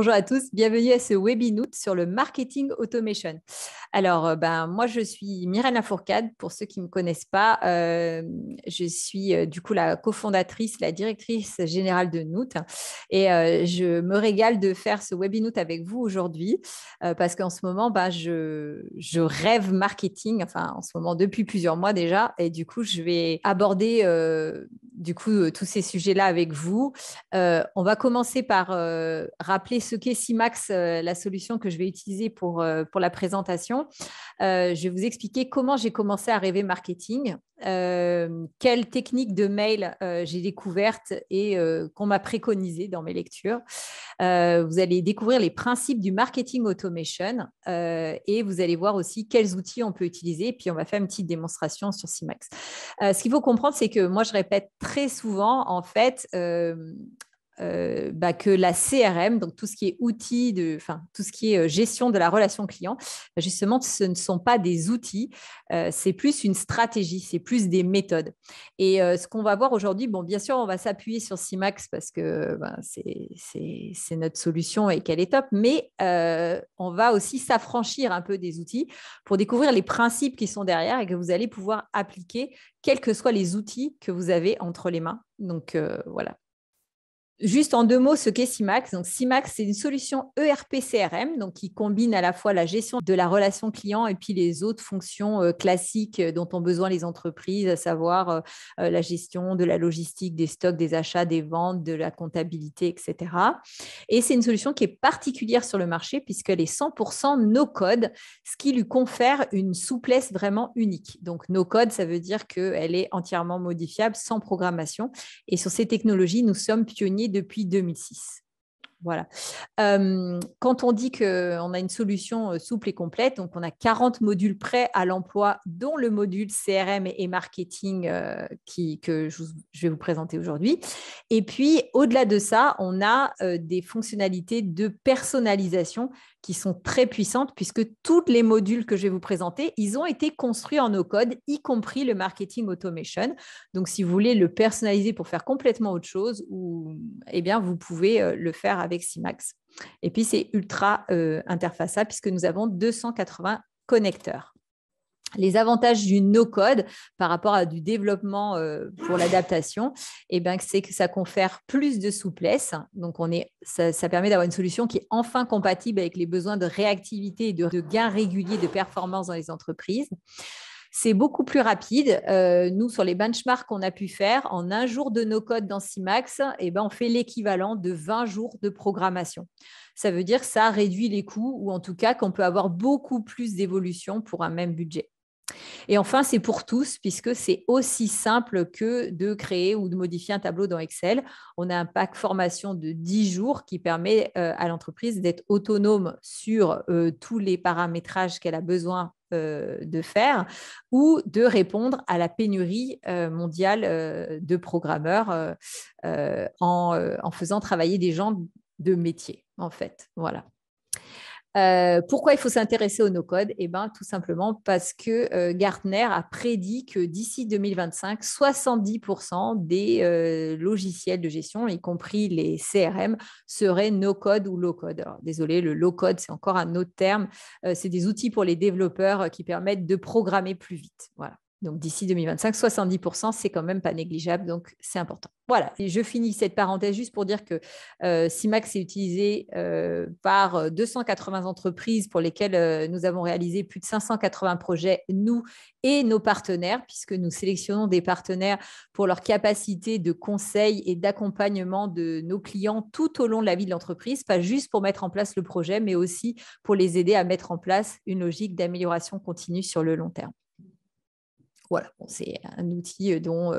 Bonjour à tous, bienvenue à ce webinoot sur le marketing automation. Alors, moi, je suis Myrène Lafourcade. Pour ceux qui ne me connaissent pas, je suis du coup la cofondatrice, la directrice générale de Noot. Et je me régale de faire ce webinoot avec vous aujourd'hui parce qu'en ce moment, je rêve marketing, enfin en ce moment depuis plusieurs mois déjà. Et du coup, je vais aborder tous ces sujets-là avec vous. On va commencer par rappeler ce qu'est CIMAX, la solution que je vais utiliser pour la présentation. Je vais vous expliquer comment j'ai commencé à rêver marketing, quelles techniques de mail j'ai découvertes et qu'on m'a préconisées dans mes lectures. Vous allez découvrir les principes du marketing automation et vous allez voir aussi quels outils on peut utiliser. Et puis, on va faire une petite démonstration sur CIMAX. Ce qu'il faut comprendre, c'est que moi, je répète très souvent, en fait, que la CRM, donc tout ce qui est outils, tout ce qui est gestion de la relation client, justement, ce ne sont pas des outils, c'est plus une stratégie, c'est plus des méthodes. Et ce qu'on va voir aujourd'hui, bon, bien sûr, on va s'appuyer sur CIMAX parce que c'est notre solution et qu'elle est top, mais on va aussi s'affranchir un peu des outils pour découvrir les principes qui sont derrière et que vous allez pouvoir appliquer, quels que soient les outils que vous avez entre les mains. Donc, voilà. Juste en deux mots, ce qu'est CIMAX. Donc, CIMAX, c'est une solution ERP-CRM donc qui combine à la fois la gestion de la relation client et puis les autres fonctions classiques dont ont besoin les entreprises, à savoir la gestion de la logistique, des stocks, des achats, des ventes, de la comptabilité, etc. Et c'est une solution qui est particulière sur le marché puisqu'elle est 100% no-code, ce qui lui confère une souplesse vraiment unique. Donc, no-code, ça veut dire qu'elle est entièrement modifiable, sans programmation. Et sur ces technologies, nous sommes pionniers depuis 2006. Voilà. Quand on dit qu'on a une solution souple et complète, donc on a 40 modules prêts à l'emploi, dont le module CRM et marketing que je vais vous présenter aujourd'hui. Et puis, au-delà de ça, on a des fonctionnalités de personnalisation qui sont très puissantes puisque tous les modules que je vais vous présenter, ils ont été construits en no-code, y compris le marketing automation. Donc, si vous voulez le personnaliser pour faire complètement autre chose, vous pouvez le faire avec CIMAX. Et puis, c'est ultra interfaçable puisque nous avons 280 connecteurs. Les avantages du no-code par rapport à du développement pour l'adaptation, c'est que ça confère plus de souplesse. Donc, ça permet d'avoir une solution qui est enfin compatible avec les besoins de réactivité et de gains réguliers de performance dans les entreprises. C'est beaucoup plus rapide. Nous, sur les benchmarks qu'on a pu faire, en un jour de no-code dans CIMAX, on fait l'équivalent de 20 jours de programmation. Ça veut dire que ça réduit les coûts ou en tout cas qu'on peut avoir beaucoup plus d'évolution pour un même budget. Et enfin, c'est pour tous, puisque c'est aussi simple que de créer ou de modifier un tableau dans Excel. On a un pack formation de 10 jours qui permet à l'entreprise d'être autonome sur tous les paramétrages qu'elle a besoin de faire ou de répondre à la pénurie mondiale de programmeurs en faisant travailler des gens de métier, en fait. Voilà. Pourquoi il faut s'intéresser au no-code? Tout simplement parce que Gartner a prédit que d'ici 2025, 70% des logiciels de gestion, y compris les CRM, seraient no-code ou low-code. Alors, désolé, le low-code, c'est encore un autre terme. C'est des outils pour les développeurs qui permettent de programmer plus vite. Voilà. Donc, d'ici 2025, 70%, c'est quand même pas négligeable, donc c'est important. Voilà, et je finis cette parenthèse juste pour dire que CIMAX est utilisé par 280 entreprises pour lesquelles nous avons réalisé plus de 580 projets, nous et nos partenaires, puisque nous sélectionnons des partenaires pour leur capacité de conseil et d'accompagnement de nos clients tout au long de la vie de l'entreprise, pas juste pour mettre en place le projet, mais aussi pour les aider à mettre en place une logique d'amélioration continue sur le long terme. Voilà, c'est un outil dont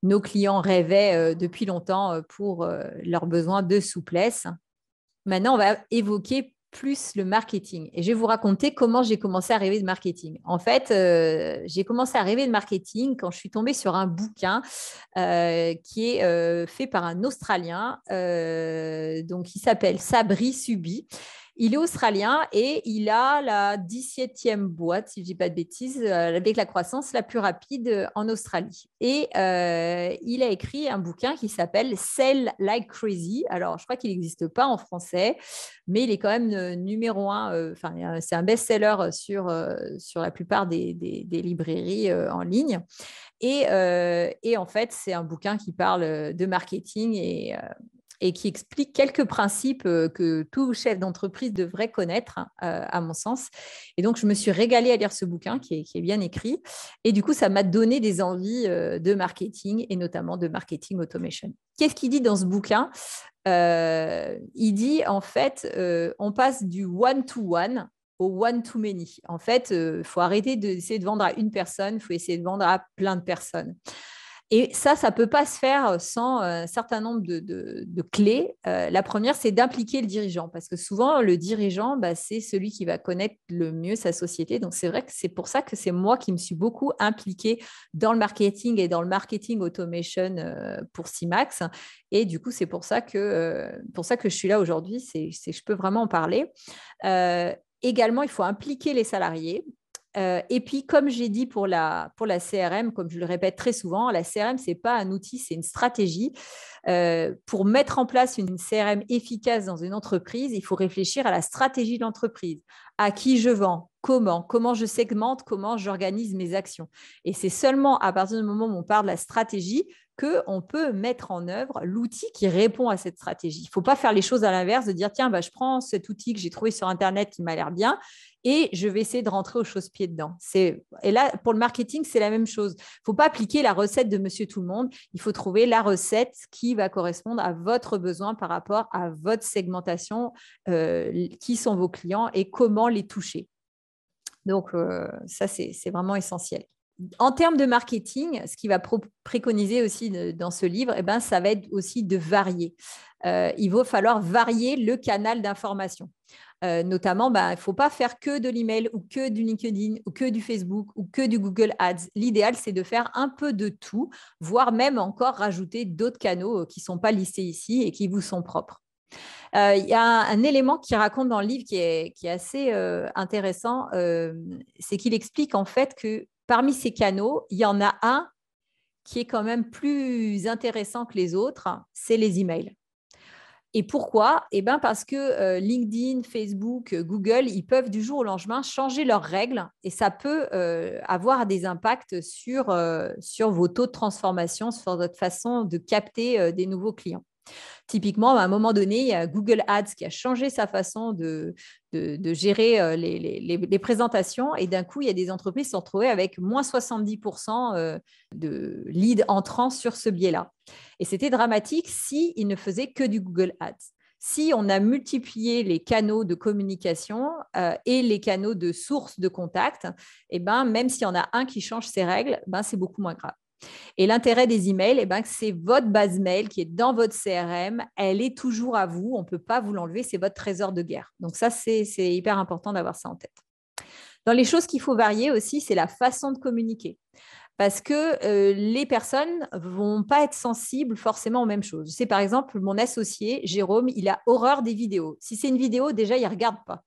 nos clients rêvaient depuis longtemps pour leurs besoins de souplesse. Maintenant, on va évoquer plus le marketing. Et je vais vous raconter comment j'ai commencé à rêver de marketing. En fait, j'ai commencé à rêver de marketing quand je suis tombée sur un bouquin qui est fait par un Australien, donc il s'appelle Sabri Suby. Il est australien et il a la 17e boîte, si je ne dis pas de bêtises, avec la croissance la plus rapide en Australie. Et il a écrit un bouquin qui s'appelle Sell Like Crazy. Alors, je crois qu'il n'existe pas en français, mais il est quand même numéro un. C'est un best-seller sur la plupart des librairies en ligne. Et en fait, c'est un bouquin qui parle de marketing et qui explique quelques principes que tout chef d'entreprise devrait connaître, à mon sens. Et donc, je me suis régalée à lire ce bouquin qui est bien écrit. Et du coup, ça m'a donné des envies de marketing et notamment de marketing automation. Qu'est-ce qu'il dit dans ce bouquin? Il dit, en fait, on passe du one-to-one au one-to-many. En fait, il faut arrêter d'essayer de vendre à une personne, il faut essayer de vendre à plein de personnes. Et ça ne peut pas se faire sans un certain nombre de clés. La première, c'est d'impliquer le dirigeant, parce que souvent, le dirigeant, c'est celui qui va connaître le mieux sa société. Donc, c'est vrai que c'est pour ça que c'est moi qui me suis beaucoup impliquée dans le marketing et dans le marketing automation pour CIMAX. Et du coup, c'est pour ça que je suis là aujourd'hui. Je peux vraiment en parler. Également, il faut impliquer les salariés. Et puis, comme j'ai dit pour la CRM, comme je le répète très souvent, la CRM, ce n'est pas un outil, c'est une stratégie. Pour mettre en place une CRM efficace dans une entreprise, il faut réfléchir à la stratégie de l'entreprise, à qui je vends, comment je segmente, comment j'organise mes actions. Et c'est seulement à partir du moment où on parle de la stratégie qu'on peut mettre en œuvre l'outil qui répond à cette stratégie. Il ne faut pas faire les choses à l'inverse, de dire, tiens, je prends cet outil que j'ai trouvé sur Internet qui m'a l'air bien et je vais essayer de rentrer au chausse-pied dedans. Et là, pour le marketing, c'est la même chose. Il ne faut pas appliquer la recette de Monsieur Tout-le-Monde. Il faut trouver la recette qui va correspondre à votre besoin par rapport à votre segmentation, qui sont vos clients et comment les toucher. Donc, ça, c'est vraiment essentiel. En termes de marketing, ce qu'il va préconiser aussi dans ce livre, ça va être aussi de varier. Il va falloir varier le canal d'information. Notamment, il ne faut pas faire que de l'email ou que du LinkedIn ou que du Facebook ou que du Google Ads. L'idéal, c'est de faire un peu de tout, voire même encore rajouter d'autres canaux qui ne sont pas listés ici et qui vous sont propres. Il y a un élément qu'il raconte dans le livre qui est assez intéressant, c'est qu'il explique en fait que parmi ces canaux, il y en a un qui est quand même plus intéressant que les autres, c'est les emails. Et pourquoi? Parce que LinkedIn, Facebook, Google, ils peuvent du jour au lendemain changer leurs règles et ça peut avoir des impacts sur vos taux de transformation, sur votre façon de capter des nouveaux clients. Typiquement, à un moment donné, il y a Google Ads qui a changé sa façon de gérer les présentations et d'un coup, il y a des entreprises qui se sont retrouvées avec moins 70% de leads entrants sur ce biais-là. Et c'était dramatique s'ils ne faisaient que du Google Ads. Si on a multiplié les canaux de communication et les canaux de source de contact, même s'il y en a un qui change ses règles, c'est beaucoup moins grave. Et l'intérêt des emails, c'est votre base mail qui est dans votre CRM. Elle est toujours à vous. On ne peut pas vous l'enlever. C'est votre trésor de guerre. Donc ça, c'est hyper important d'avoir ça en tête. Dans les choses qu'il faut varier aussi, c'est la façon de communiquer. Parce que les personnes ne vont pas être sensibles forcément aux mêmes choses. Je sais, par exemple, mon associé, Jérôme, il a horreur des vidéos. Si c'est une vidéo, déjà, il ne regarde pas.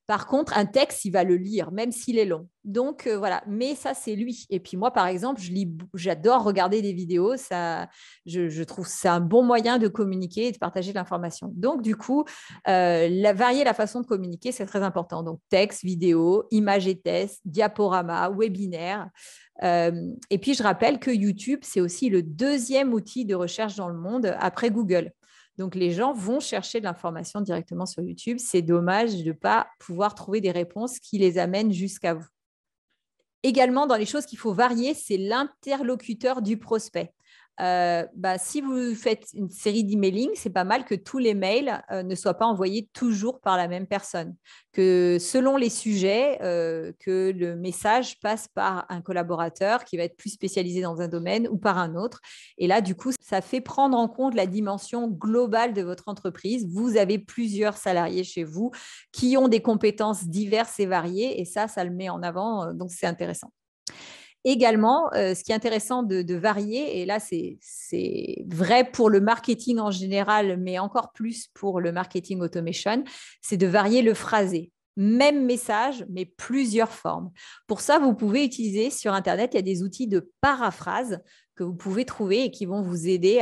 Par contre, un texte, il va le lire, même s'il est long. Donc, voilà. Mais ça, c'est lui. Et puis moi, par exemple, j'adore regarder des vidéos. Je trouve que c'est un bon moyen de communiquer et de partager de l'information. Donc, du coup, varier la façon de communiquer, c'est très important. Donc, texte, vidéo, images et tests, diaporama, webinaire. Et puis, je rappelle que YouTube, c'est aussi le deuxième outil de recherche dans le monde après Google. Donc, les gens vont chercher de l'information directement sur YouTube. C'est dommage de ne pas pouvoir trouver des réponses qui les amènent jusqu'à vous. Également, dans les choses qu'il faut varier, c'est l'interlocuteur du prospect. Si vous faites une série d'emailing, c'est pas mal que tous les mails ne soient pas envoyés toujours par la même personne, que selon les sujets, que le message passe par un collaborateur qui va être plus spécialisé dans un domaine ou par un autre. Et là, du coup, ça fait prendre en compte la dimension globale de votre entreprise. Vous avez plusieurs salariés chez vous qui ont des compétences diverses et variées et ça le met en avant, donc c'est intéressant. Également, ce qui est intéressant de varier, et là, c'est vrai pour le marketing en général, mais encore plus pour le marketing automation, c'est de varier le phrasé. Même message, mais plusieurs formes. Pour ça, vous pouvez utiliser sur Internet, il y a des outils de paraphrase que vous pouvez trouver et qui vont vous aider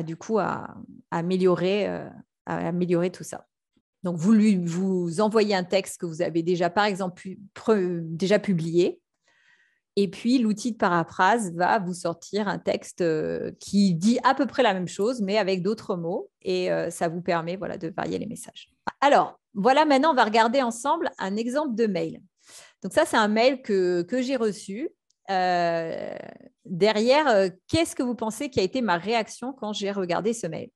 du coup, à améliorer tout ça. Donc, vous envoyez un texte que vous avez déjà, par exemple, déjà publié. Et puis, l'outil de paraphrase va vous sortir un texte qui dit à peu près la même chose, mais avec d'autres mots. Et ça vous permet de varier les messages. Alors, voilà, maintenant, on va regarder ensemble un exemple de mail. Donc, ça, c'est un mail que j'ai reçu. Derrière, qu'est-ce que vous pensez qui a été ma réaction quand j'ai regardé ce mail?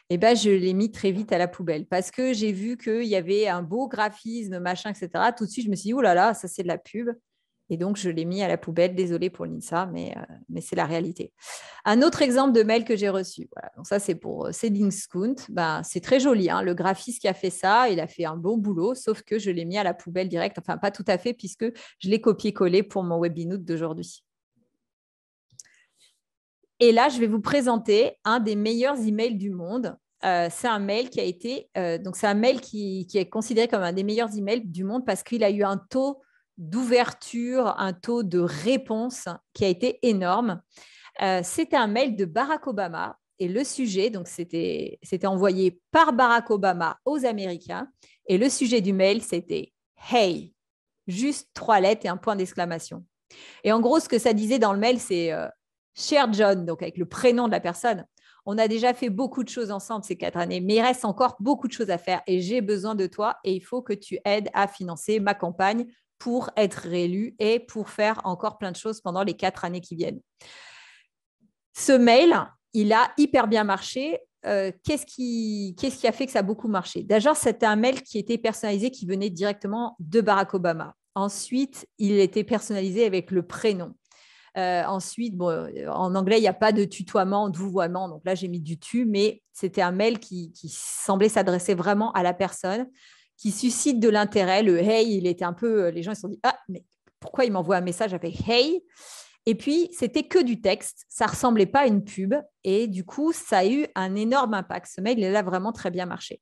Eh ben, je l'ai mis très vite à la poubelle parce que j'ai vu qu'il y avait un beau graphisme, machin, etc. Tout de suite, je me suis dit, oh là là, ça, c'est de la pub. Et donc, je l'ai mis à la poubelle. Désolée pour l'INSA, mais c'est la réalité. Un autre exemple de mail que j'ai reçu. Voilà. Donc, ça, c'est pour Sedingskund. Ben, c'est très joli. Hein. Le graphiste qui a fait ça, il a fait un bon boulot, sauf que je l'ai mis à la poubelle direct. Enfin, pas tout à fait, puisque je l'ai copié-collé pour mon webinote d'aujourd'hui. Et là, je vais vous présenter un des meilleurs emails du monde. C'est un mail qui a été, c'est un mail qui est considéré comme un des meilleurs emails du monde parce qu'il a eu un taux d'ouverture, un taux de réponse qui a été énorme. C'était un mail de Barack Obama et le sujet, donc c'était envoyé par Barack Obama aux Américains et le sujet du mail, c'était Hey, juste 3 lettres et un point d'exclamation. Et en gros, ce que ça disait dans le mail, c'est Cher John, donc avec le prénom de la personne, on a déjà fait beaucoup de choses ensemble ces 4 années, mais il reste encore beaucoup de choses à faire et j'ai besoin de toi et il faut que tu aides à financer ma campagne pour être réélu et pour faire encore plein de choses pendant les 4 années qui viennent. Ce mail, il a hyper bien marché. Qu'est-ce qui a fait que ça a beaucoup marché? D'abord, c'était un mail qui était personnalisé, qui venait directement de Barack Obama. Ensuite, il était personnalisé avec le prénom. Ensuite, en anglais, il n'y a pas de tutoiement, de vouvoiement. Donc là, j'ai mis du tu, mais c'était un mail qui semblait s'adresser vraiment à la personne, qui suscite de l'intérêt. Le hey, il était un peu. Les gens se sont dit ah, mais pourquoi il m'envoie un message avec hey? Et puis, c'était que du texte. Ça ne ressemblait pas à une pub. Et du coup, ça a eu un énorme impact. Ce mail, il a vraiment très bien marché.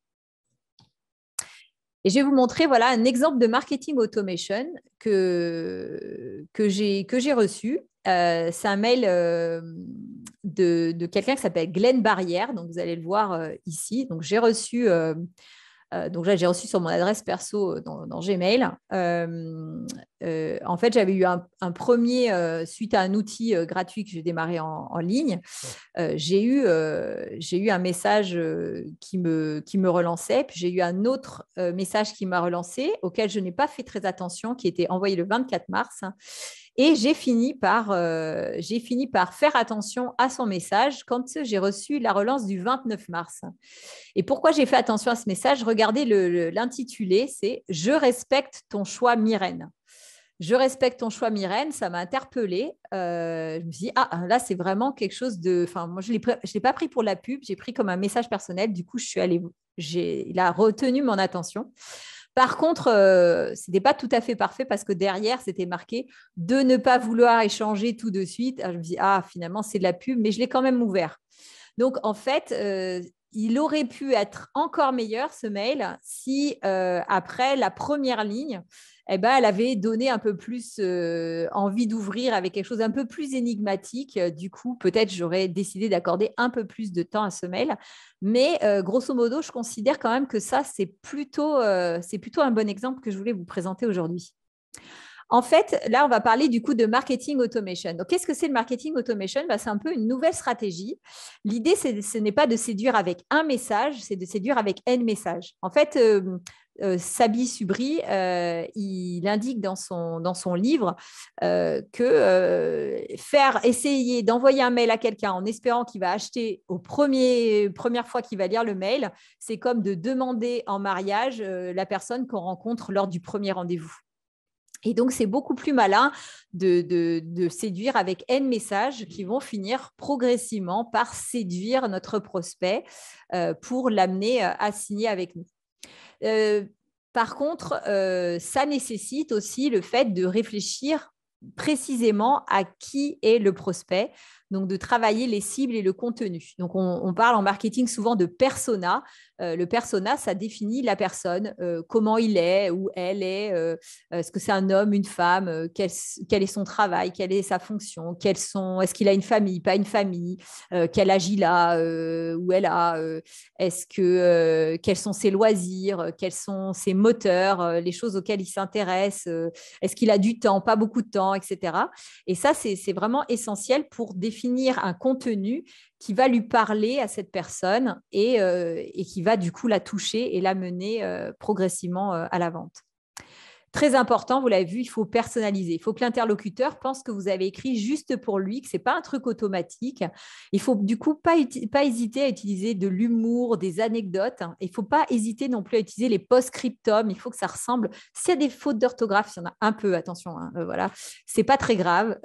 Et je vais vous montrer un exemple de marketing automation que j'ai reçu. C'est un mail de quelqu'un qui s'appelle Glenn Barrière. Donc, vous allez le voir ici. Donc, j'ai reçu j'ai reçu sur mon adresse perso dans Gmail. En fait, j'avais eu un premier, suite à un outil gratuit que j'ai démarré en ligne, j'ai eu un message qui me relançait, puis j'ai eu un autre message qui m'a relancé, auquel je n'ai pas fait très attention, qui était envoyé le 24 mars. Et j'ai fini par faire attention à son message quand j'ai reçu la relance du 29 mars. Et pourquoi j'ai fait attention à ce message? Regardez l'intitulé, c'est « Je respecte ton choix, Myrène ». Je respecte ton choix, Myrène, ça m'a interpellée. Je me suis dit, ah, là, c'est vraiment quelque chose de… Enfin, moi, je ne l'ai pas pris pour la pub, j'ai pris comme un message personnel. Du coup, il a retenu mon attention. Par contre, ce n'était pas tout à fait parfait parce que derrière, c'était marqué de ne pas vouloir échanger tout de suite. Alors, je me dis, ah, finalement, c'est de la pub, mais je l'ai quand même ouvert. Donc, en fait, il aurait pu être encore meilleur, ce mail, si après la première ligne, elle avait donné un peu plus envie d'ouvrir avec quelque chose un peu plus énigmatique. Du coup, peut-être j'aurais décidé d'accorder un peu plus de temps à ce mail. Mais grosso modo, je considère quand même que ça, c'est plutôt un bon exemple que je voulais vous présenter aujourd'hui. En fait, là, on va parler du coup de marketing automation. Donc, qu'est-ce que c'est le marketing automation? C'est un peu une nouvelle stratégie. L'idée, ce n'est pas de séduire avec un message, c'est de séduire avec N messages. En fait, Sabi Subri, il indique dans son livre que essayer d'envoyer un mail à quelqu'un en espérant qu'il va acheter première fois qu'il va lire le mail, c'est comme de demander en mariage la personne qu'on rencontre lors du premier rendez-vous. Et donc, c'est beaucoup plus malin de séduire avec N messages qui vont finir progressivement par séduire notre prospect pour l'amener à signer avec nous. Par contre, ça nécessite aussi le fait de réfléchir précisément à qui est le prospect, donc de travailler les cibles et le contenu. Donc, on parle en marketing souvent de persona. Le persona, ça définit la personne, comment il est, où elle est, est-ce que c'est un homme, une femme, quel est son travail, quelle est sa fonction, est-ce qu'il a une famille, pas une famille, quel âge il a, où elle a, quels sont ses loisirs, quels sont ses moteurs, les choses auxquelles il s'intéresse, est-ce qu'il a du temps, pas beaucoup de temps, etc. Et ça, c'est vraiment essentiel pour définir un contenu qui va lui parler à cette personne et qui va du coup la toucher et la mener progressivement à la vente. Très important, vous l'avez vu, il faut personnaliser. Il faut que l'interlocuteur pense que vous avez écrit juste pour lui, que ce n'est pas un truc automatique. Il ne faut du coup pas hésiter à utiliser de l'humour, des anecdotes. Il ne faut pas hésiter non plus à utiliser les post-scriptum. Il faut que ça ressemble. S'il y a des fautes d'orthographe, il y en a un peu, attention, hein, voilà. Ce n'est pas très grave.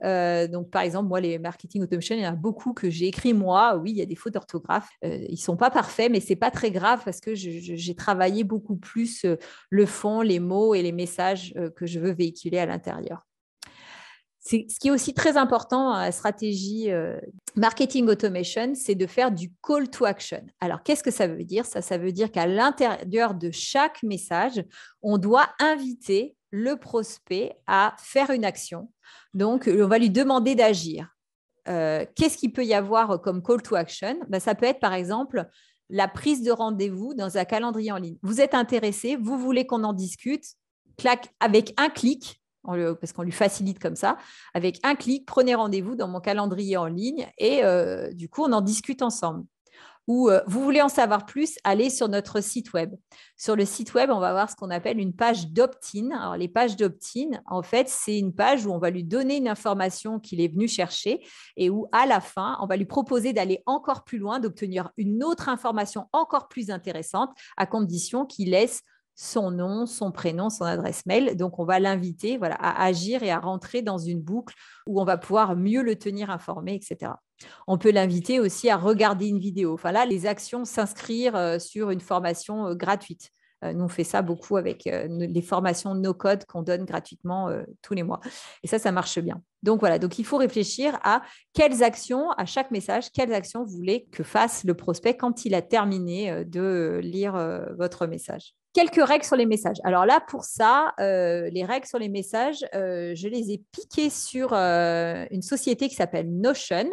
Donc, par exemple, moi, les marketing automation, il y en a beaucoup que j'ai écrit moi. Oui, il y a des fautes d'orthographe. Ils ne sont pas parfaits, mais ce n'est pas très grave parce que j'ai travaillé beaucoup plus le fond, les mots et les messages que je veux véhiculer à l'intérieur. Ce qui est aussi très important dans la stratégie marketing automation, c'est de faire du call to action. Alors, qu'est-ce que ça veut dire? Ça veut dire qu'à l'intérieur de chaque message, on doit inviter le prospect à faire une action. Donc, on va lui demander d'agir. Qu'est-ce qu'il peut y avoir comme call to action? Ça peut être, par exemple, la prise de rendez-vous dans un calendrier en ligne. Vous êtes intéressé, vous voulez qu'on en discute, clac, avec un clic, parce qu'on lui facilite comme ça, avec un clic, prenez rendez-vous dans mon calendrier en ligne et du coup, on en discute ensemble. Ou vous voulez en savoir plus, allez sur notre site web. Sur le site web, on va voir ce qu'on appelle une page d'opt-in. Alors, les pages d'opt-in, en fait, c'est une page où on va lui donner une information qu'il est venu chercher et où, à la fin, on va lui proposer d'aller encore plus loin, d'obtenir une autre information encore plus intéressante, à condition qu'il laisse son nom, son prénom, son adresse mail. Donc, on va l'inviter à agir et à rentrer dans une boucle où on va pouvoir mieux le tenir informé, etc. On peut l'inviter aussi à regarder une vidéo. Enfin là, les actions s'inscrire sur une formation gratuite. Nous, on fait ça beaucoup avec les formations no-code qu'on donne gratuitement tous les mois. Et ça marche bien. Donc voilà, donc il faut réfléchir à quelles actions, à chaque message, quelles actions vous voulez que fasse le prospect quand il a terminé de lire votre message. Quelques règles sur les messages. Alors là, pour ça, les règles sur les messages, je les ai piquées sur une société qui s'appelle Notion,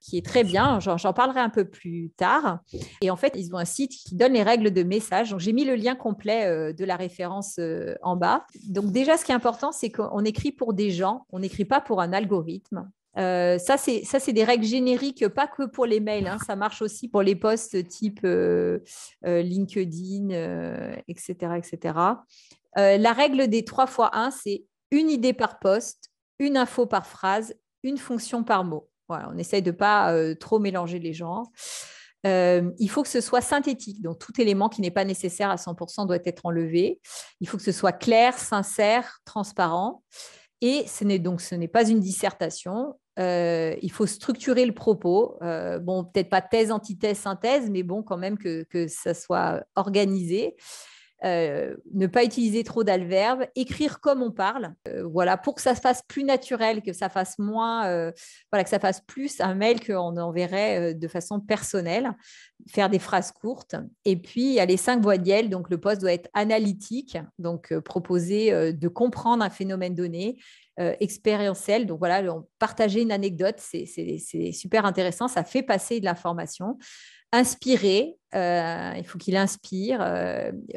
qui est très bien. J'en parlerai un peu plus tard. Et en fait, ils ont un site qui donne les règles de message. Donc, j'ai mis le lien complet de la référence en bas. Donc, déjà, ce qui est important, c'est qu'on écrit pour des gens. On n'écrit pas pour un algorithme. Ça, c'est des règles génériques, pas que pour les mails. Hein. Ça marche aussi pour les posts type LinkedIn, etc. etc. La règle des 3 x 1, c'est une idée par post, une info par phrase, une fonction par mot. Voilà, on essaye de ne pas trop mélanger les genres. Il faut que ce soit synthétique, donc tout élément qui n'est pas nécessaire à 100% doit être enlevé. Il faut que ce soit clair, sincère, transparent. Et ce n'est pas une dissertation. Il faut structurer le propos. Bon, peut-être pas thèse, antithèse, synthèse, mais bon, quand même que ça soit organisé. Ne pas utiliser trop d'adverbes, écrire comme on parle, voilà, pour que ça se fasse plus naturel, que ça fasse moins, que ça fasse plus un mail qu'on enverrait de façon personnelle, faire des phrases courtes. Et puis, il y a les 5 voies de Yale, donc le poste doit être analytique, donc proposer de comprendre un phénomène donné, expérientiel, donc voilà, partager une anecdote, c'est super intéressant, ça fait passer de l'information. Inspirer, il faut qu'il inspire,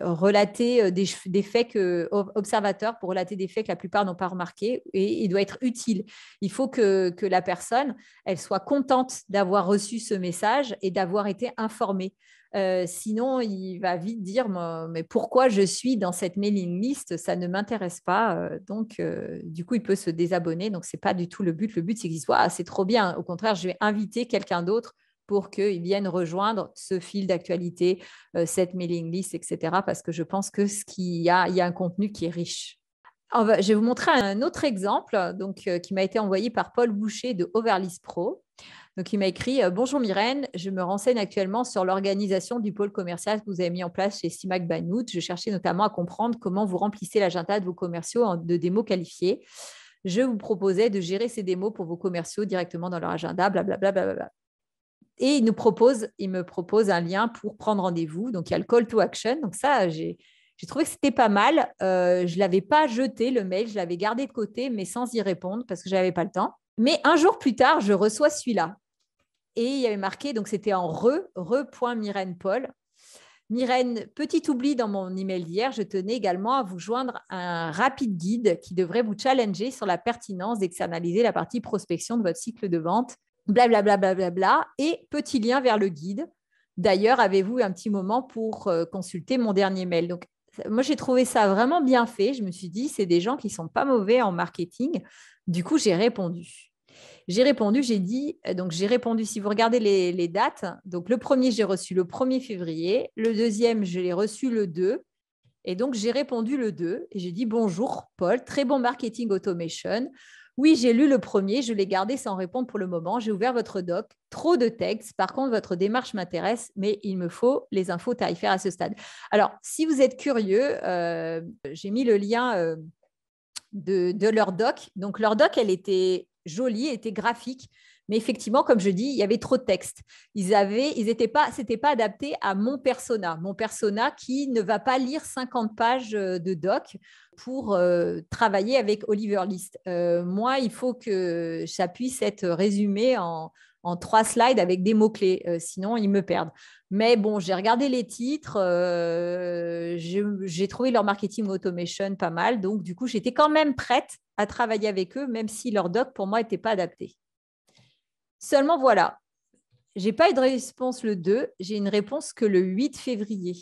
relater des faits observateurs pour relater des faits que la plupart n'ont pas remarqués et il doit être utile. Il faut que la personne, elle soit contente d'avoir reçu ce message et d'avoir été informée. Sinon, il va vite dire mais pourquoi je suis dans cette mailing list, ça ne m'intéresse pas. Donc, du coup, il peut se désabonner. Donc, ce n'est pas du tout le but. Le but, c'est qu'il soit c'est trop bien. Au contraire, je vais inviter quelqu'un d'autre pour qu'ils viennent rejoindre ce fil d'actualité, cette mailing list, etc. Parce que je pense qu'il y a un contenu qui est riche. Je vais vous montrer un autre exemple qui m'a été envoyé par Paul Boucher de Overlist Pro. Donc, il m'a écrit « Bonjour Myrène, je me renseigne actuellement sur l'organisation du pôle commercial que vous avez mis en place chez Simac Banout. Je cherchais notamment à comprendre comment vous remplissez l'agenda de vos commerciaux de démos qualifiés. je vous proposais de gérer ces démos pour vos commerciaux directement dans leur agenda, blablabla. Bla, bla, bla. Et il me propose un lien pour prendre rendez-vous. Donc, il y a le call to action. Donc, ça, j'ai trouvé que c'était pas mal. Je ne l'avais pas jeté, le mail. Je l'avais gardé de côté, mais sans y répondre parce que je n'avais pas le temps. Mais un jour plus tard, je reçois celui-là. Et il y avait marqué, donc c'était en re.Myrène-Paul. Myrène, petit oubli dans mon email d'hier, je tenais également à vous joindre un rapide guide qui devrait vous challenger sur la pertinence d'externaliser la partie prospection de votre cycle de vente, blablabla, blablabla, et petit lien vers le guide. D'ailleurs, avez-vous un petit moment pour consulter mon dernier mail? Donc, moi, j'ai trouvé ça vraiment bien fait. Je me suis dit, c'est des gens qui ne sont pas mauvais en marketing. Du coup, j'ai répondu. J'ai répondu, j'ai répondu, si vous regardez les dates, donc le premier, j'ai reçu le 1er février, le deuxième, je l'ai reçu le 2, et donc j'ai répondu le 2, et j'ai dit bonjour Paul, très bon marketing automation. Oui, j'ai lu le premier, je l'ai gardé sans répondre pour le moment, j'ai ouvert votre doc, trop de textes, par contre votre démarche m'intéresse, mais il me faut les infos tarifaires à ce stade. Alors, si vous êtes curieux, j'ai mis le lien de leur doc. Donc, leur doc, elle était jolie, elle était graphique. Mais effectivement, comme je dis, il y avait trop de texte. C'était pas adapté à mon persona qui ne va pas lire 50 pages de doc pour travailler avec Oliver List. Moi, il faut que ça puisse être résumé en 3 slides avec des mots-clés, sinon ils me perdent. Mais bon, j'ai regardé les titres, j'ai trouvé leur marketing automation pas mal, donc du coup, j'étais quand même prête à travailler avec eux, même si leur doc, pour moi, n'était pas adapté. Seulement, voilà, je n'ai pas eu de réponse le 2, j'ai une réponse que le 8 février.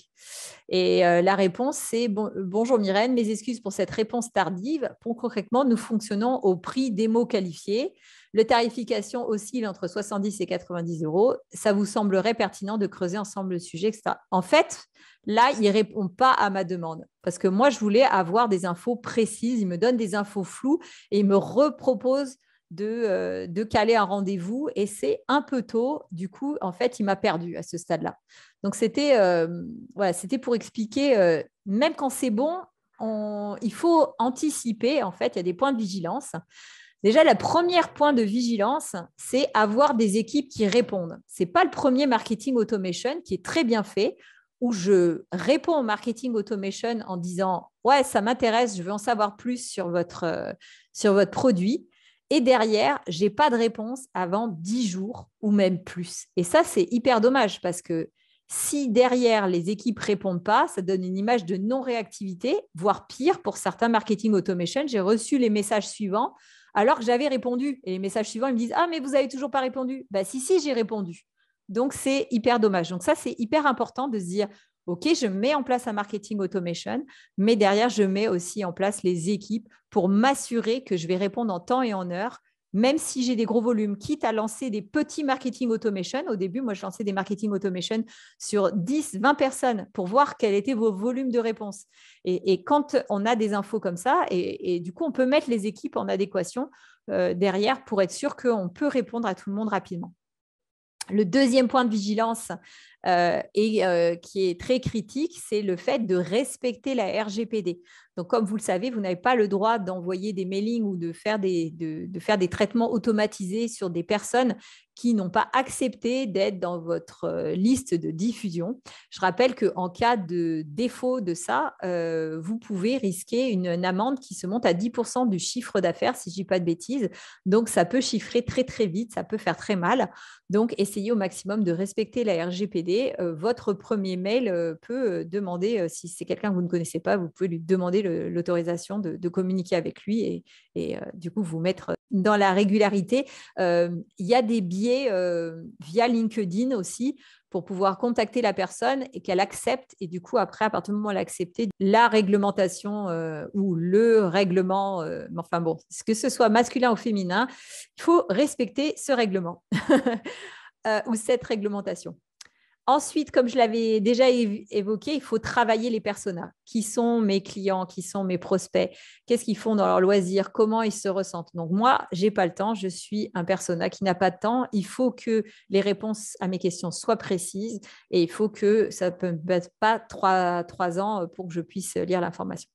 Et la réponse, c'est bonjour Myrène, mes excuses pour cette réponse tardive. Pour concrètement, nous fonctionnons au prix des mots qualifiés. Le tarification oscille entre 70 et 90 euros. Ça vous semblerait pertinent de creuser ensemble le sujet, etc. En fait, là, il ne répond pas à ma demande parce que moi, je voulais avoir des infos précises. Il me donne des infos floues et il me repropose de caler un rendez-vous et c'est un peu tôt. Du coup, en fait, il m'a perdu à ce stade-là. Donc, c'était pour expliquer, même quand c'est bon, il faut anticiper. En fait, il y a des points de vigilance. Déjà, le premier point de vigilance, c'est avoir des équipes qui répondent. Ce n'est pas le premier marketing automation qui est très bien fait, où je réponds au marketing automation en disant « Ouais, ça m'intéresse, je veux en savoir plus sur votre produit ». Et derrière, je n'ai pas de réponse avant 10 jours ou même plus. Et ça, c'est hyper dommage parce que si derrière, les équipes ne répondent pas, ça donne une image de non-réactivité, voire pire pour certains marketing automation. J'ai reçu les messages suivants alors que j'avais répondu. Et les messages suivants, ils me disent « Ah, mais vous n'avez toujours pas répondu ». Bah, si, j'ai répondu. Donc, c'est hyper dommage. Donc, ça, c'est hyper important de se dire « Ok, je mets en place un marketing automation, mais derrière, je mets aussi en place les équipes pour m'assurer que je vais répondre en temps et en heure, même si j'ai des gros volumes, quitte à lancer des petits marketing automation. Au début, moi, je lançais des marketing automation sur 10, 20 personnes pour voir quel était vos volumes de réponse. Et quand on a des infos comme ça, et du coup, on peut mettre les équipes en adéquation derrière pour être sûr qu'on peut répondre à tout le monde rapidement. Le deuxième point de vigilance qui est très critique, c'est le fait de respecter la RGPD. Donc, comme vous le savez, vous n'avez pas le droit d'envoyer des mailings ou de faire des traitements automatisés sur des personnes qui n'ont pas accepté d'être dans votre liste de diffusion. Je rappelle qu'en cas de défaut de ça, vous pouvez risquer une amende qui se monte à 10% du chiffre d'affaires, si je ne dis pas de bêtises. Donc, ça peut chiffrer très, très vite, ça peut faire très mal. Donc, essayez au maximum de respecter la RGPD. Votre premier mail peut demander, si c'est quelqu'un que vous ne connaissez pas, vous pouvez lui demander l'autorisation de communiquer avec lui et du coup, vous mettre dans la régularité. Il y a des biais via LinkedIn aussi pour pouvoir contacter la personne et qu'elle accepte. Et du coup, après, à partir du moment où elle a accepté, la réglementation ou le règlement, enfin bon, que ce soit masculin ou féminin, il faut respecter ce règlement ou cette réglementation. Ensuite, comme je l'avais déjà évoqué, il faut travailler les personas. Qui sont mes clients, qui sont mes prospects, qu'est-ce qu'ils font dans leurs loisirs, comment ils se ressentent. Donc moi, je n'ai pas le temps, je suis un persona qui n'a pas de temps. Il faut que les réponses à mes questions soient précises et il faut que ça ne peut pas 3 ans pour que je puisse lire l'information.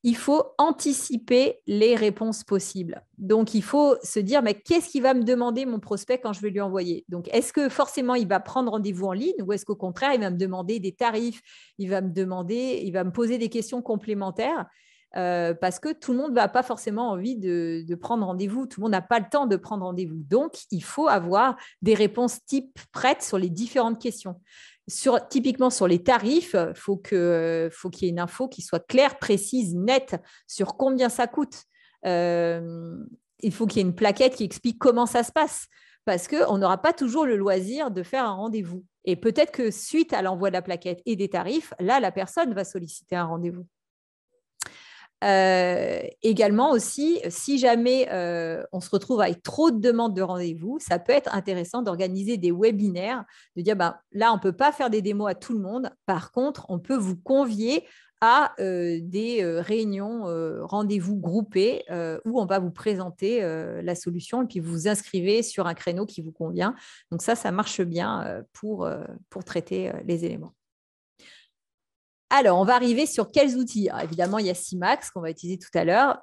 il faut anticiper les réponses possibles. Donc, il faut se dire, mais qu'est-ce qu'il va me demander mon prospect quand je vais lui envoyer? Donc, est-ce que forcément, il va prendre rendez-vous en ligne ou est-ce qu'au contraire, il va me demander des tarifs, il va me poser des questions complémentaires parce que tout le monde n'a pas forcément envie de prendre rendez-vous. Tout le monde n'a pas le temps de prendre rendez-vous. Donc, il faut avoir des réponses types prêtes sur les différentes questions. Typiquement sur les tarifs, faut qu'il y ait une info qui soit claire, précise, nette sur combien ça coûte. Il faut qu'il y ait une plaquette qui explique comment ça se passe parce qu'on n'aura pas toujours le loisir de faire un rendez-vous. Et peut-être que suite à l'envoi de la plaquette et des tarifs, là, la personne va solliciter un rendez-vous. Également aussi, si jamais on se retrouve avec trop de demandes de rendez-vous, ça peut être intéressant d'organiser des webinaires, de dire là, on ne peut pas faire des démos à tout le monde. Par contre, on peut vous convier à des réunions, rendez-vous groupés où on va vous présenter la solution et puis vous vous inscrivez sur un créneau qui vous convient. Donc ça marche bien pour traiter les éléments. Alors, on va arriver sur quels outils. Alors, évidemment, il y a CIMAX qu'on va utiliser tout à l'heure.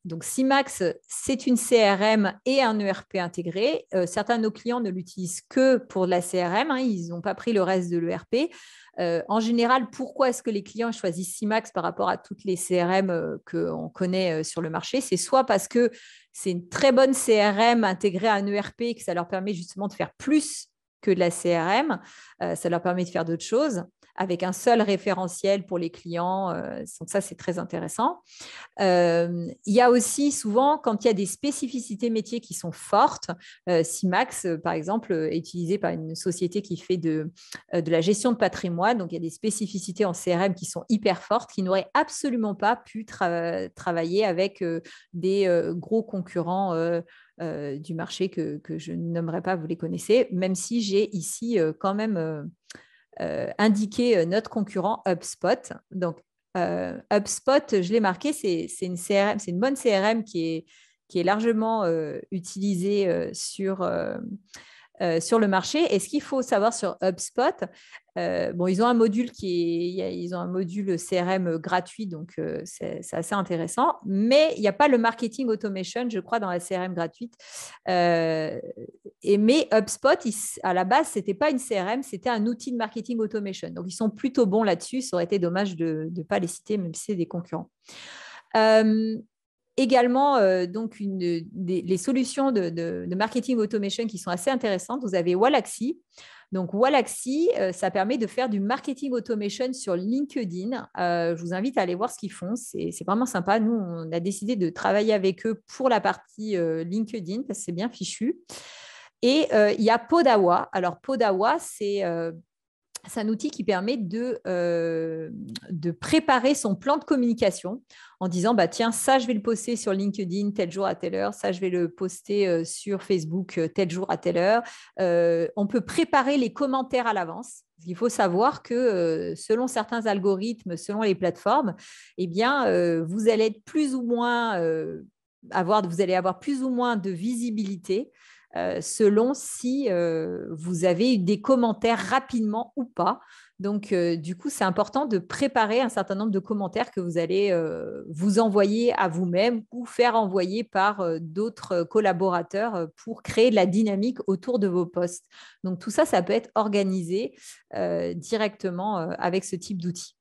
Donc, CIMAX, c'est une CRM et un ERP intégré. Certains de nos clients ne l'utilisent que pour de la CRM. Ils n'ont pas pris le reste de l'ERP. En général, pourquoi est-ce que les clients choisissent CIMAX par rapport à toutes les CRM qu'on connaît sur le marché? C'est soit parce que c'est une très bonne CRM intégrée à un ERP et que ça leur permet justement de faire plus que de la CRM. Ça leur permet de faire d'autres choses avec un seul référentiel pour les clients. Donc ça, c'est très intéressant. Il y a aussi souvent, quand il y a des spécificités métiers qui sont fortes, CIMAX, par exemple, est utilisé par une société qui fait de la gestion de patrimoine. Donc, il y a des spécificités en CRM qui sont hyper fortes, qui n'auraient absolument pas pu travailler avec des gros concurrents du marché que je ne nommerai pas, vous les connaissez, même si j'ai ici quand même indiqué notre concurrent HubSpot. Donc, HubSpot, je l'ai marqué, c'est une CRM, c'est une bonne CRM qui est largement utilisée sur le marché. Et ce qu'il faut savoir sur HubSpot, ils ont un module ils ont un module CRM gratuit, donc c'est assez intéressant. Mais il n'y a pas le marketing automation, je crois, dans la CRM gratuite. Mais HubSpot, à la base, c'était pas une CRM, c'était un outil de marketing automation. Donc ils sont plutôt bons là-dessus. Ça aurait été dommage de ne pas les citer, même si c'est des concurrents. Également, donc les solutions de marketing automation qui sont assez intéressantes. Vous avez Wallaxy. Donc, Wallaxy, ça permet de faire du marketing automation sur LinkedIn. Je vous invite à aller voir ce qu'ils font. C'est vraiment sympa. Nous, on a décidé de travailler avec eux pour la partie LinkedIn parce que c'est bien fichu. Et il y a Podawa. Alors, Podawa, c'est un outil qui permet de préparer son plan de communication en disant tiens, ça, je vais le poster sur LinkedIn tel jour à telle heure, ça, je vais le poster sur Facebook tel jour à telle heure. On peut préparer les commentaires à l'avance. Il faut savoir que selon certains algorithmes, selon les plateformes, vous allez être plus ou moins vous allez avoir plus ou moins de visibilité selon si vous avez eu des commentaires rapidement ou pas. Donc, du coup, c'est important de préparer un certain nombre de commentaires que vous allez vous envoyer à vous-même ou faire envoyer par d'autres collaborateurs pour créer de la dynamique autour de vos posts. Donc, tout ça, ça peut être organisé directement avec ce type d'outils.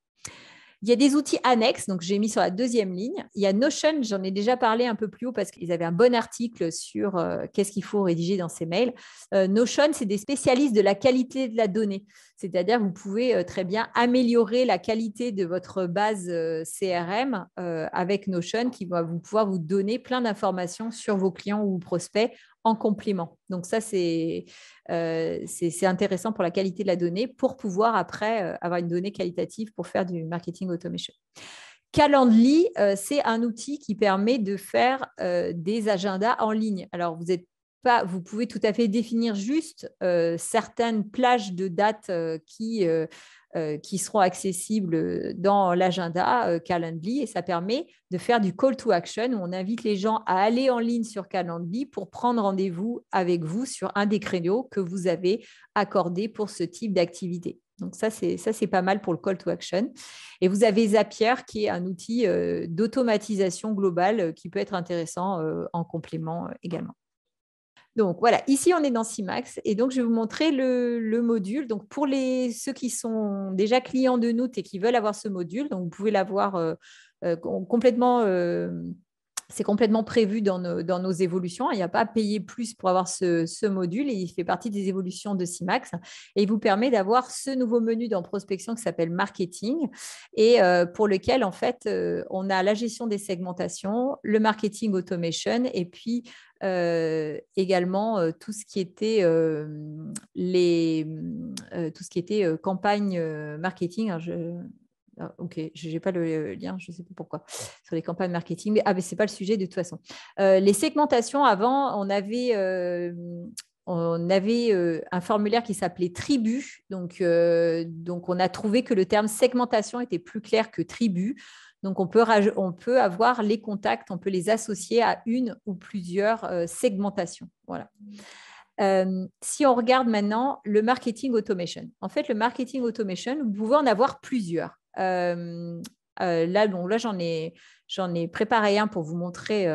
Il y a des outils annexes, donc j'ai mis sur la deuxième ligne. Il y a Notion, j'en ai déjà parlé un peu plus haut parce qu'ils avaient un bon article sur qu'est-ce qu'il faut rédiger dans ces mails. Notion, c'est des spécialistes de la qualité de la donnée. C'est-à-dire que vous pouvez très bien améliorer la qualité de votre base CRM avec Notion qui va pouvoir vous donner plein d'informations sur vos clients ou prospects en complément. Donc ça, c'est intéressant pour la qualité de la donnée pour pouvoir après avoir une donnée qualitative pour faire du marketing automation. Calendly, c'est un outil qui permet de faire des agendas en ligne. Alors, vous pouvez tout à fait définir juste certaines plages de dates qui seront accessibles dans l'agenda Calendly et ça permet de faire du call to action où on invite les gens à aller en ligne sur Calendly pour prendre rendez-vous avec vous sur un des créneaux que vous avez accordé pour ce type d'activité. Donc, ça, c'est pas mal pour le call to action. Et vous avez Zapier, qui est un outil d'automatisation globale qui peut être intéressant en complément également. Donc, voilà, ici, on est dans CMAX. Et donc, je vais vous montrer le module. Donc, pour ceux qui sont déjà clients de Noot et qui veulent avoir ce module, donc vous pouvez l'avoir complètement... c'est complètement prévu dans nos évolutions. Il n'y a pas à payer plus pour avoir ce module et il fait partie des évolutions de CMAX. Et il vous permet d'avoir ce nouveau menu dans prospection qui s'appelle marketing et pour lequel, en fait, on a la gestion des segmentations, le marketing automation et puis également tout ce qui était tout ce qui était campagne marketing. Alors, ok, je n'ai pas le lien, je ne sais pas pourquoi, sur les campagnes marketing. Mais ce n'est pas le sujet de toute façon. Les segmentations, avant, on avait un formulaire qui s'appelait tribu. Donc, on a trouvé que le terme segmentation était plus clair que tribu. Donc, on peut avoir les contacts, on peut les associer à une ou plusieurs segmentations. Voilà. Si on regarde maintenant le marketing automation, en fait, le marketing automation, vous pouvez en avoir plusieurs. Là, j'en ai préparé un pour vous montrer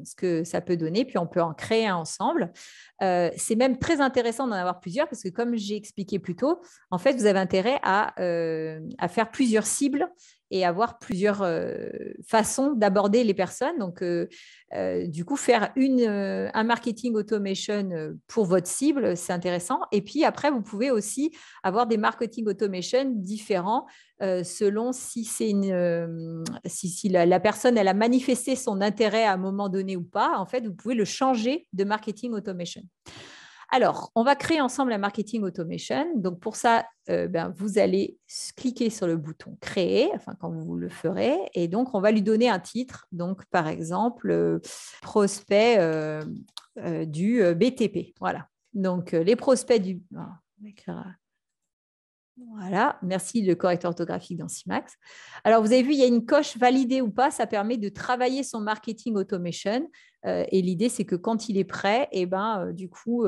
ce que ça peut donner, puis on peut en créer un ensemble. C'est même très intéressant d'en avoir plusieurs parce que, comme j'ai expliqué plus tôt, en fait, vous avez intérêt à faire plusieurs cibles et avoir plusieurs façons d'aborder les personnes. Donc, du coup, faire un marketing automation pour votre cible, c'est intéressant. Et puis après, vous pouvez aussi avoir des marketing automation différents selon si la personne elle a manifesté son intérêt à un moment donné ou pas. En fait, vous pouvez le changer de marketing automation. Alors, on va créer ensemble un marketing automation. Donc, pour ça, vous allez cliquer sur le bouton créer, enfin, quand vous le ferez. Et donc, on va lui donner un titre. Donc, par exemple, prospect du BTP. Voilà. Donc, les prospects du... Voilà, merci le correcteur orthographique dans CMAX. Alors, vous avez vu, il y a une coche validée ou pas, ça permet de travailler son marketing automation. Et l'idée, c'est que quand il est prêt, du coup,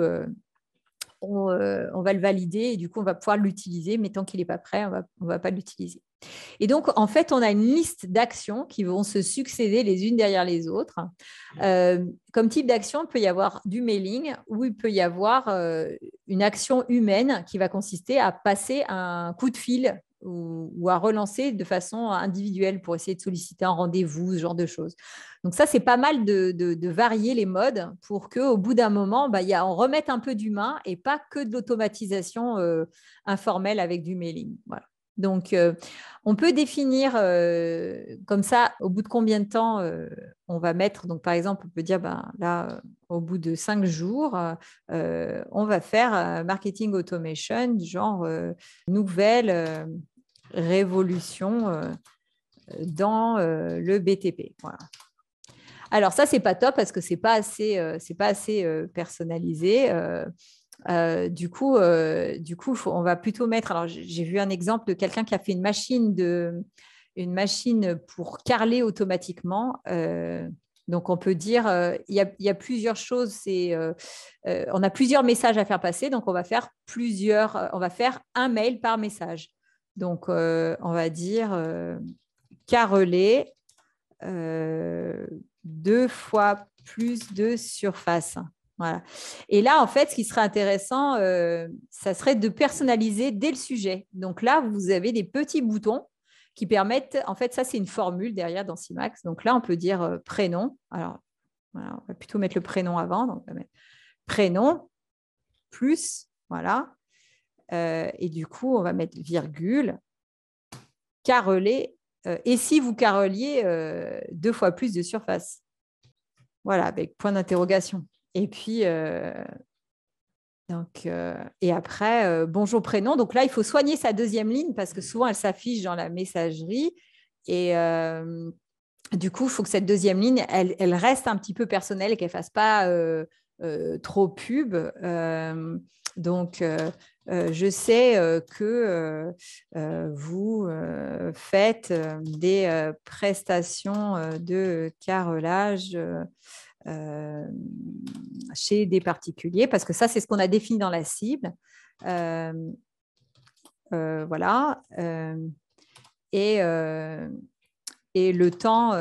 on va le valider et du coup, on va pouvoir l'utiliser. Mais tant qu'il n'est pas prêt, on ne va pas l'utiliser. Et donc, en fait, on a une liste d'actions qui vont se succéder les unes derrière les autres. Comme type d'action, il peut y avoir du mailing ou il peut y avoir une action humaine qui va consister à passer un coup de fil ou à relancer de façon individuelle pour essayer de solliciter un rendez-vous, ce genre de choses. Donc ça, c'est pas mal de varier les modes pour qu'au bout d'un moment, on remette un peu d'humain et pas que de l'automatisation informelle avec du mailing. Voilà. Donc, on peut définir comme ça, au bout de combien de temps on va mettre. Donc, par exemple, on peut dire, là, au bout de 5 jours, on va faire marketing automation, genre nouvelle révolution dans le BTP. Voilà. Alors, ça, c'est pas top parce que c'est pas assez personnalisé. Du coup, on va plutôt mettre. Alors, j'ai vu un exemple de quelqu'un qui a fait une machine pour carreler automatiquement. Donc, on peut dire, il y a plusieurs choses. On a plusieurs messages à faire passer. Donc, on va faire un mail par message. Donc, on va dire carreler 2 fois plus de surface. Voilà. Et là, en fait, ce qui serait intéressant, ça serait de personnaliser dès le sujet. Donc là, vous avez des petits boutons qui permettent, en fait, ça, c'est une formule derrière dans CMAX. Donc là, on peut dire prénom. Alors, voilà, on va plutôt mettre le prénom avant. Donc, on va mettre prénom plus, voilà. Et du coup, on va mettre virgule, careler. Et si vous carreliez 2 fois plus de surface. Voilà, avec point d'interrogation. Et puis, et après, bonjour prénom. Donc là, il faut soigner sa deuxième ligne parce que souvent, elle s'affiche dans la messagerie. Et du coup, il faut que cette deuxième ligne, elle reste un petit peu personnelle et qu'elle ne fasse pas trop pub. Donc, je sais que vous faites des prestations de carrelage chez des particuliers, parce que ça, c'est ce qu'on a défini dans la cible. voilà. Et le temps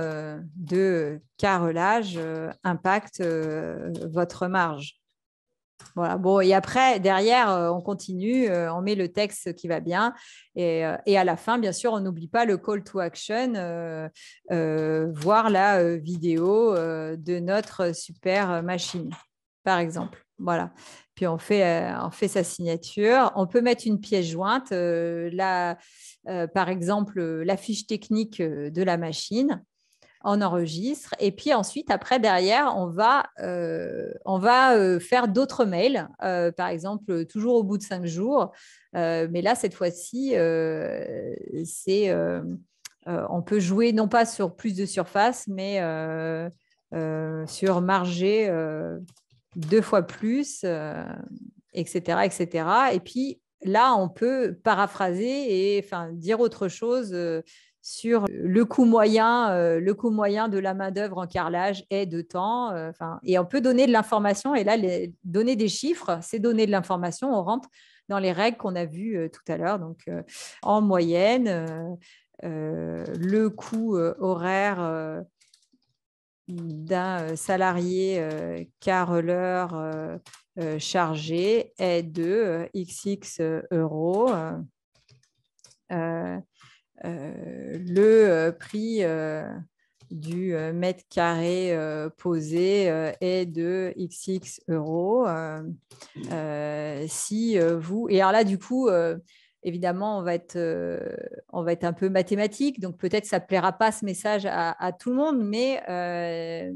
de carrelage impacte votre marge. Voilà. Bon, et après, derrière, on continue, on met le texte qui va bien. Et à la fin, bien sûr, on n'oublie pas le call to action, voir la vidéo de notre super machine, par exemple. Voilà. Puis on fait sa signature. On peut mettre une pièce jointe, par exemple, la fiche technique de la machine. On enregistre et puis ensuite, après, derrière, on va faire d'autres mails, par exemple, toujours au bout de 5 jours. Mais là, cette fois-ci, on peut jouer non pas sur plus de surface, mais sur marger 2 fois plus, etc., etc. Et puis là, on peut paraphraser et dire autre chose sur le coût moyen de la main-d'œuvre en carrelage est de temps. Et on peut donner de l'information. Et là, donner des chiffres, c'est donner de l'information. On rentre dans les règles qu'on a vues tout à l'heure. Donc, en moyenne, le coût horaire d'un salarié carreleur chargé est de XX euros. Le prix du mètre carré posé est de XX euros. Et alors là, du coup, évidemment, on va être un peu mathématique, donc peut-être ça ne plaira pas ce message à tout le monde, mais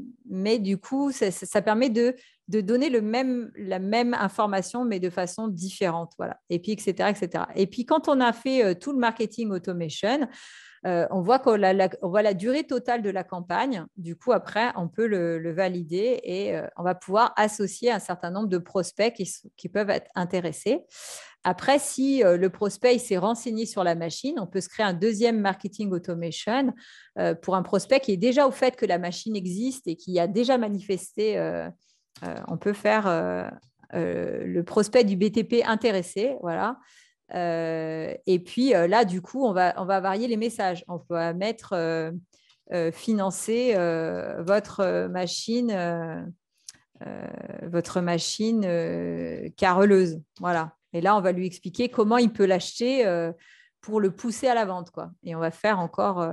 du coup, ça permet de donner la même information, mais de façon différente. Voilà. Et puis, etc., etc. Et puis, quand on a fait tout le marketing automation, on voit on voit la durée totale de la campagne. Du coup, après, on peut le valider et on va pouvoir associer un certain nombre de prospects qui peuvent être intéressés. Après, si le prospect s'est renseigné sur la machine, on peut se créer un deuxième marketing automation pour un prospect qui est déjà au fait que la machine existe et qui a déjà manifesté. On peut faire le prospect du BTP intéressé, voilà. Et puis là, du coup, on va varier les messages. On va mettre financer votre machine carreleuse. Voilà. Et là, on va lui expliquer comment il peut l'acheter pour le pousser à la vente, quoi. Et on va faire encore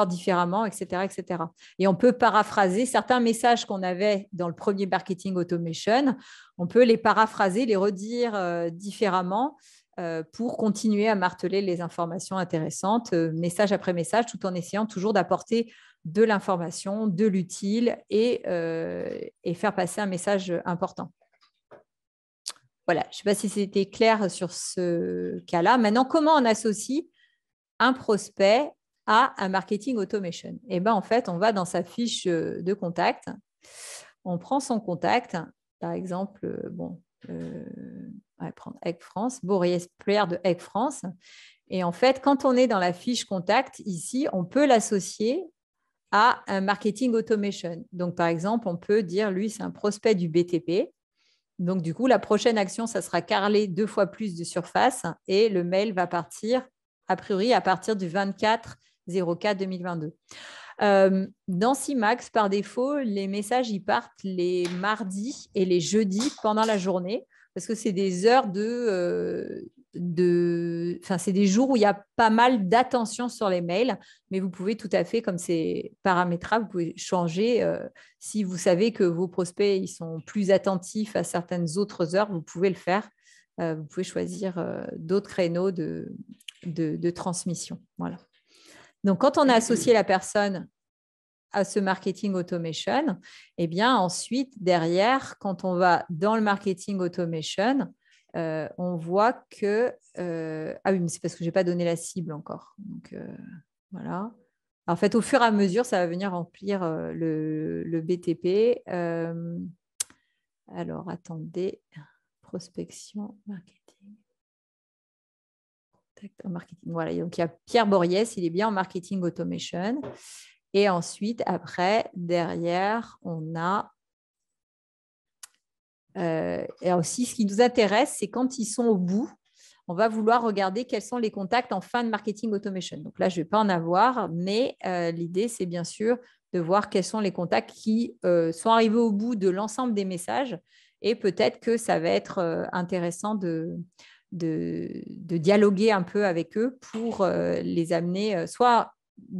différemment, etc., etc. Et on peut paraphraser certains messages qu'on avait dans le premier marketing automation. On peut les paraphraser, les redire différemment pour continuer à marteler les informations intéressantes, message après message, tout en essayant toujours d'apporter de l'information, de l'utile et faire passer un message important. Voilà, je ne sais pas si c'était clair sur ce cas-là. Maintenant, comment on associe un prospect à un marketing automation? Eh bien, en fait, on va dans sa fiche de contact, on prend son contact, par exemple, on va prendre Egg France, Boris Plaire de Egg France. Et en fait, quand on est dans la fiche contact, ici, on peut l'associer à un marketing automation. Donc, par exemple, on peut dire, lui, c'est un prospect du BTP. Donc, du coup, la prochaine action, ça sera carreler 2 fois plus de surface et le mail va partir, a priori, à partir du 24/04/2022. Dans CIMAX, par défaut, les messages ils partent les mardis et les jeudis pendant la journée parce que c'est des heures c'est des jours où il y a pas mal d'attention sur les mails, mais vous pouvez tout à fait, comme c'est paramétrable, vous pouvez changer. Si vous savez que vos prospects ils sont plus attentifs à certaines autres heures, vous pouvez le faire. Vous pouvez choisir d'autres créneaux de transmission. Voilà. Donc, quand on a associé la personne à ce marketing automation, eh bien, ensuite, derrière, quand on va dans le marketing automation, on voit que… ah oui, mais c'est parce que je n'ai pas donné la cible encore. Donc, voilà. En fait, au fur et à mesure, ça va venir remplir le BTP. Alors, attendez. Prospection, marketing. En marketing. Voilà, donc il y a Pierre Boriès, il est bien en marketing automation. Et ensuite, après, derrière, on a Et aussi, ce qui nous intéresse, c'est quand ils sont au bout, on va vouloir regarder quels sont les contacts en fin de marketing automation. Donc là, je ne vais pas en avoir, mais l'idée, c'est bien sûr de voir quels sont les contacts qui sont arrivés au bout de l'ensemble des messages. Et peut-être que ça va être intéressant de dialoguer un peu avec eux pour les amener soit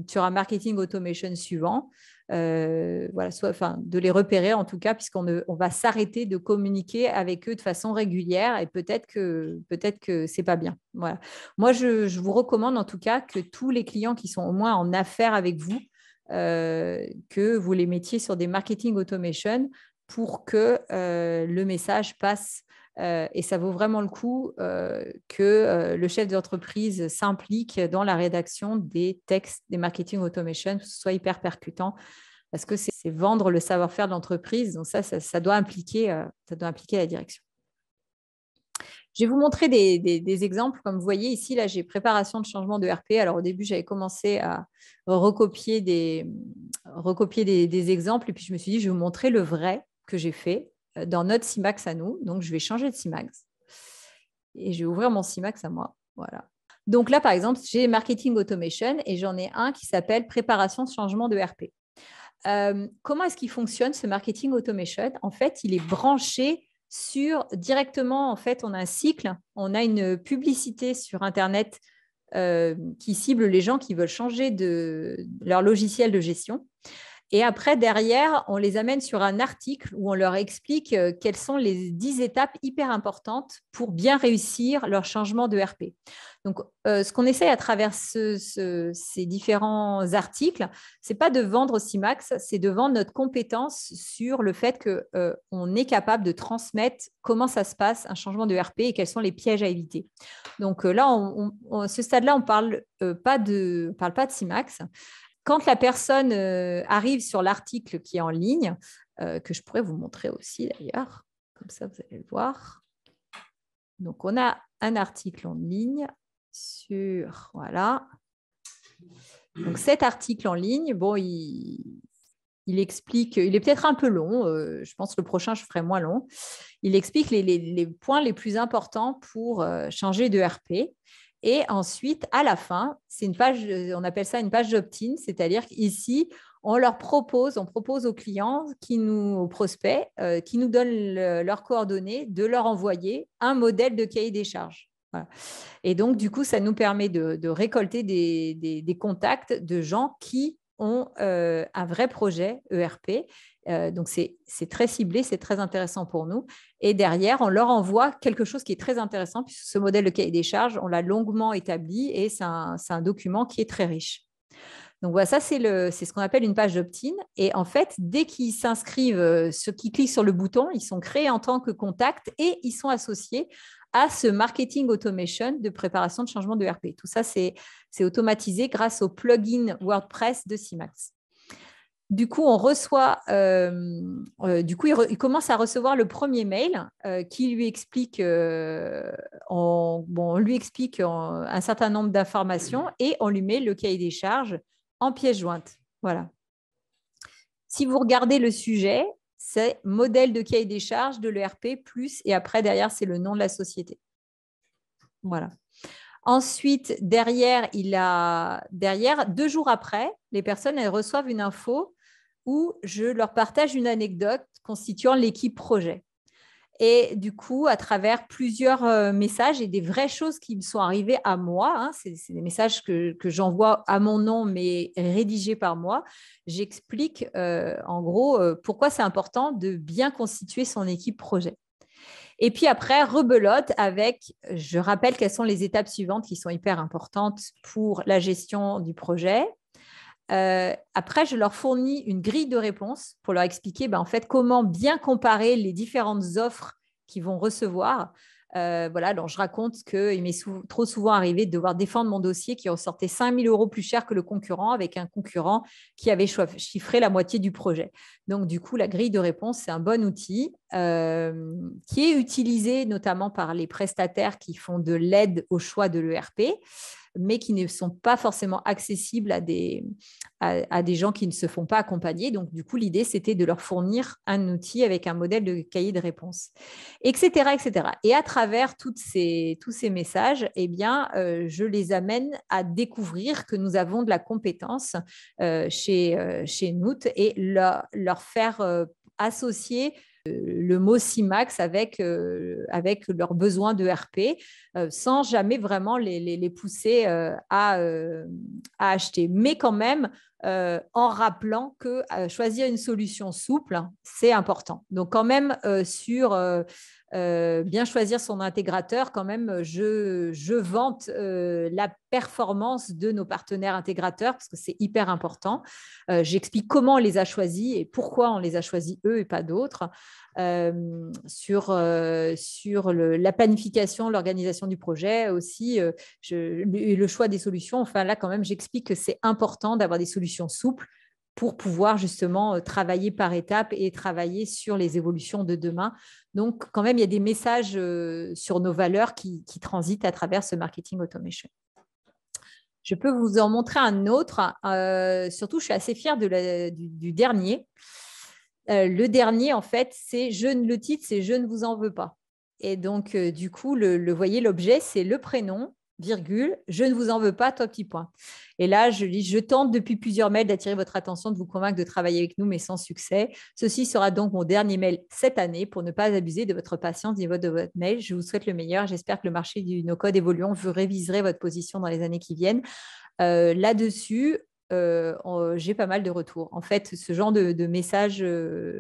sur un marketing automation suivant, voilà, soit, de les repérer en tout cas, puisqu'on va s'arrêter de communiquer avec eux de façon régulière et peut-être que c'est pas bien. Voilà. Moi, je vous recommande en tout cas que tous les clients qui sont au moins en affaires avec vous, que vous les mettiez sur des marketing automation pour que le message passe. Et ça vaut vraiment le coup que le chef d'entreprise s'implique dans la rédaction des textes, des marketing automation, que ce soit hyper percutant, parce que c'est vendre le savoir-faire de l'entreprise. Donc ça doit impliquer la direction. Je vais vous montrer des exemples. Comme vous voyez ici, là, j'ai préparation de changement de RP. Alors, au début, j'avais commencé à recopier des exemples. Et puis, je me suis dit, je vais vous montrer le vrai que j'ai fait dans notre CIMAX à nous. Donc, je vais changer de CIMAX. Et je vais ouvrir mon CIMAX à moi. Voilà. Donc là, par exemple, j'ai Marketing Automation et j'en ai un qui s'appelle Préparation de changement de RP. Comment est-ce qu'il fonctionne, ce Marketing Automation? En fait, il est branché directement, en fait, on a un cycle, on a une publicité sur Internet qui cible les gens qui veulent changer leur logiciel de gestion. Et après, derrière, on les amène sur un article où on leur explique quelles sont les 10 étapes hyper importantes pour bien réussir leur changement de RP. Donc, ce qu'on essaye à travers ces différents articles, ce n'est pas de vendre CIMAX, c'est de vendre notre compétence sur le fait qu'on est capable de transmettre comment ça se passe, un changement de RP et quels sont les pièges à éviter. Donc là, à ce stade-là, on ne parle pas de CIMAX. Quand la personne arrive sur l'article qui est en ligne, que je pourrais vous montrer aussi d'ailleurs, comme ça vous allez le voir. Donc, on a un article en ligne sur, voilà. Donc, cet article en ligne, bon, il explique, il est peut-être un peu long, je pense que le prochain, je ferai moins long. Il explique les points les plus importants pour changer de RP. Et ensuite, à la fin, c'est une page, on appelle ça une page d'opt-in, c'est-à-dire qu'ici, on propose aux clients, aux prospects, qui nous donnent leurs coordonnées, de leur envoyer un modèle de cahier des charges. Voilà. Et donc, du coup, ça nous permet de récolter des contacts de gens qui ont un vrai projet ERP. Donc, c'est très ciblé, c'est très intéressant pour nous. Et derrière, on leur envoie quelque chose qui est très intéressant, puisque ce modèle de cahier des charges, on l'a longuement établi et c'est un document qui est très riche. Donc, voilà, ça, c'est ce qu'on appelle une page d'opt-in. Et en fait, dès qu'ils s'inscrivent, ceux qui cliquent sur le bouton, ils sont créés en tant que contact et ils sont associés à ce marketing automation de préparation de changement de RP. Tout ça, c'est automatisé grâce au plugin WordPress de CIMAX. Du coup, il commence à recevoir le premier mail qui lui explique, on lui explique un certain nombre d'informations et on lui met le cahier des charges en pièce jointe. Voilà. Si vous regardez le sujet, c'est modèle de cahier des charges de l'ERP plus, et après, derrière, c'est le nom de la société. Voilà. Ensuite, derrière, 2 jours après, les personnes, elles reçoivent une info où je leur partage une anecdote constituant l'équipe projet. Et du coup, à travers plusieurs messages et des vraies choses qui me sont arrivées à moi, hein, c'est des messages que j'envoie à mon nom, mais rédigés par moi, j'explique en gros pourquoi c'est important de bien constituer son équipe projet. Et puis après, rebelote je rappelle quelles sont les étapes suivantes qui sont hyper importantes pour la gestion du projet. Après, je leur fournis une grille de réponses pour leur expliquer en fait, comment bien comparer les différentes offres qu'ils vont recevoir. Voilà, donc je raconte qu'il m'est trop souvent arrivé de devoir défendre mon dossier qui ressortait 5 000 € plus cher que le concurrent, avec un concurrent qui avait chiffré la moitié du projet. Donc, du coup, la grille de réponse, c'est un bon outil. qui est utilisé notamment par les prestataires qui font de l'aide au choix de l'ERP, mais qui ne sont pas forcément accessibles à des gens qui ne se font pas accompagner. Donc, du coup, l'idée, c'était de leur fournir un outil avec un modèle de cahier de réponse, etc., etc. Et à travers tous ces messages, eh bien, je les amène à découvrir que nous avons de la compétence chez Noot et leur faire associer le mot CIMAX avec leurs besoins de RP sans jamais vraiment les pousser à acheter. Mais quand même, en rappelant que choisir une solution souple, c'est important. Donc quand même, bien choisir son intégrateur, quand même, je vante la performance de nos partenaires intégrateurs parce que c'est hyper important. J'explique comment on les a choisis et pourquoi on les a choisis eux et pas d'autres. Sur la planification, l'organisation du projet aussi, le choix des solutions. Enfin, là, quand même, j'explique que c'est important d'avoir des solutions souples pour pouvoir justement travailler par étapes et travailler sur les évolutions de demain. Donc, quand même, il y a des messages sur nos valeurs qui transitent à travers ce marketing automation. Je peux vous en montrer un autre. Surtout, je suis assez fière du dernier. Le dernier, en fait, le titre, c'est « Je ne vous en veux pas ». Et donc, du coup, voyez, l'objet, c'est le prénom, virgule, « Je ne vous en veux pas », trois petits points. Et là, je lis « Je tente depuis plusieurs mails d'attirer votre attention, de vous convaincre de travailler avec nous, mais sans succès. Ceci sera donc mon dernier mail cette année pour ne pas abuser de votre patience ni de votre mail. Je vous souhaite le meilleur. J'espère que le marché du no-code évoluant, vous réviserez votre position dans les années qui viennent. » Là-dessus, j'ai pas mal de retours. En fait, ce genre de message,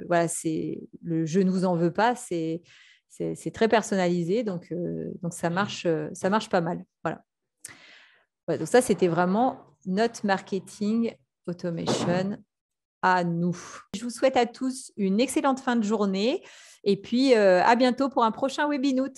voilà, c'est le « je ne vous en veux pas », c'est très personnalisé, donc ça marche pas mal. Voilà. Ouais, donc ça, c'était vraiment notre marketing automation à nous. Je vous souhaite à tous une excellente fin de journée et puis à bientôt pour un prochain Webinoot.